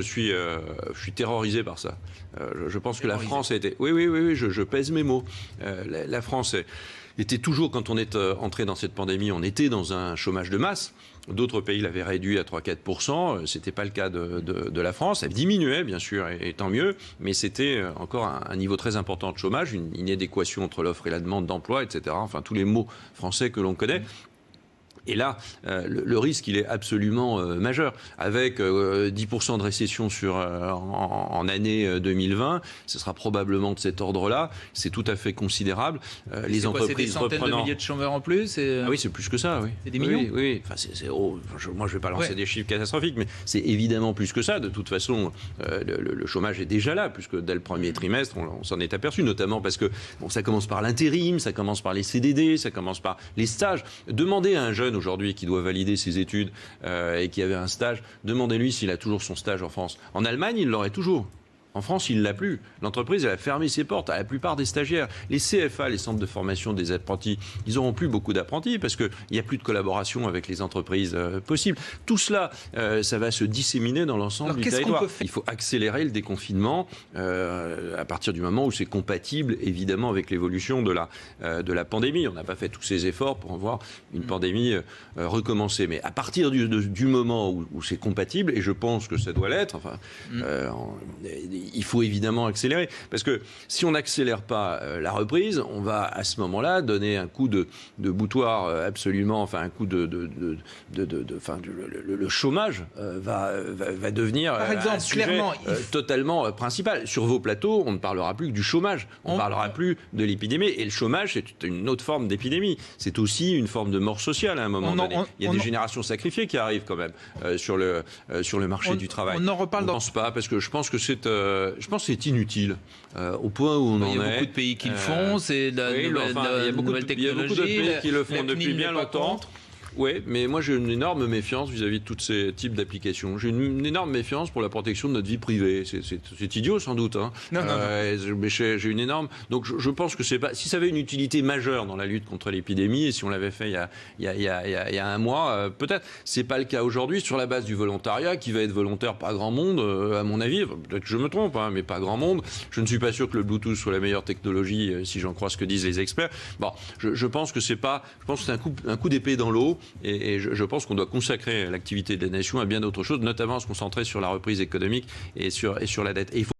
Je suis terrorisé par ça. Je pense que la France a été... Oui, je pèse mes mots. La France était toujours, quand on est entré dans cette pandémie, on était dans un chômage de masse. D'autres pays l'avaient réduit à 3-4%. Ce n'était pas le cas de la France. Elle diminuait, bien sûr, et tant mieux. Mais c'était encore un niveau très important de chômage, une inadéquation entre l'offre et la demande d'emploi, etc. Enfin, tous les mots français que l'on connaît. Et là, le risque, il est absolument majeur. Avec 10% de récession en année 2020, ce sera probablement de cet ordre-là. C'est tout à fait considérable. Les entreprises c'est des centaines de milliers de chômeurs en plus Ah oui, c'est plus que ça, oui. C'est des millions. Oui. Enfin, moi, je ne vais pas lancer des chiffres catastrophiques, mais c'est évidemment plus que ça. De toute façon, le chômage est déjà là, puisque dès le premier trimestre, on s'en est aperçu, notamment parce que ça commence par l'intérim, ça commence par les CDD, ça commence par les stages. Demandez à un jeune aujourd'hui qui doit valider ses études et qui avait un stage, demandez-lui s'il a toujours son stage en France. En Allemagne, il l'aurait toujours. En France, il ne l'a plus. L'entreprise, elle a fermé ses portes à la plupart des stagiaires. Les CFA, les centres de formation des apprentis, ils n'auront plus beaucoup d'apprentis parce qu'il n'y a plus de collaboration avec les entreprises possibles. Tout cela, ça va se disséminer dans l'ensemble du territoire. Il faut accélérer le déconfinement à partir du moment où c'est compatible, évidemment, avec l'évolution de la pandémie. On n'a pas fait tous ces efforts pour en voir une pandémie recommencer. Mais à partir du moment où c'est compatible, et je pense que ça doit l'être, il faut évidemment accélérer. Parce que si on n'accélère pas la reprise, on va à ce moment-là donner un coup de boutoir absolument, enfin un coup le chômage va devenir par exemple, un sujet clairement, totalement principal. Sur vos plateaux, on ne parlera plus que du chômage. On ne parlera plus de l'épidémie. Et le chômage, c'est une autre forme d'épidémie. C'est aussi une forme de mort sociale à un moment donné. Il y a des générations sacrifiées qui arrivent quand même sur le marché du travail. On en reparle. Je ne pense pas, parce que je pense que c'est inutile au point où on en est. Il y a beaucoup de pays qui le font, c'est la nouvelle technologie. Il y a beaucoup de pays qui le font depuis bien longtemps. Oui, mais moi j'ai une énorme méfiance vis-à-vis de tous ces types d'applications. J'ai une énorme méfiance pour la protection de notre vie privée. C'est idiot sans doute. Hein. Non. Mais j'ai une énorme. Donc je pense que c'est pas. Si ça avait une utilité majeure dans la lutte contre l'épidémie, et si on l'avait fait il y a un mois, peut-être. C'est pas le cas aujourd'hui sur la base du volontariat, qui va être volontaire pas grand monde, à mon avis. Peut-être que je me trompe, hein, mais pas grand monde. Je ne suis pas sûr que le Bluetooth soit la meilleure technologie, si j'en crois ce que disent les experts. Bon, je pense que c'est pas. Je pense que c'est un coup d'épée dans l'eau. Et je pense qu'on doit consacrer l'activité de la nation à bien d'autres choses, notamment à se concentrer sur la reprise économique et sur la dette. Et